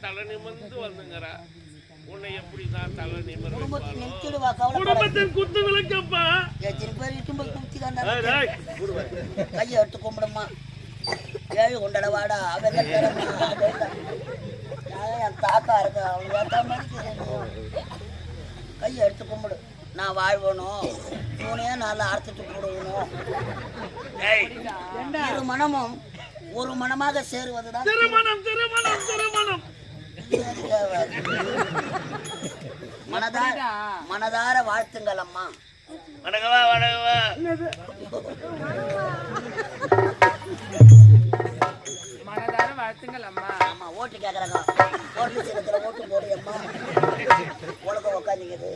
தலை நிமிர்ந்து வந்துங்கறா. உன்னை எப்படிதான் தலை நிமிர்ந்து குடும்பத்தின் குத்து விளக்கப்பா. கையை எடுத்து கும்பிடுமா, ஏழு கொண்டட வாடா என் தாத்தா இருக்கு, அவங்க ஏற்ற மாதிரி கையை எடுத்து கும்பிடு. நான் வாழ்வணும், இவனையே நல்லா அறுத்துட்டு போடுவணும். இரு மனமும் ஒரு மனமாக சேருவதுதான் திருமணம். திருமணம் திருமணம் மனதார வாழ்த்துங்கள் அம்மா. வணக்கவா வணக்கவா. மனதார வாழ்த்துங்கள் அம்மா. அம்மா ஓட்டு கேக்குறாங்க, ஓட்டு சிலத்துல ஓட்டு போடு அம்மா. உலகம் உட்காந்துக்குது.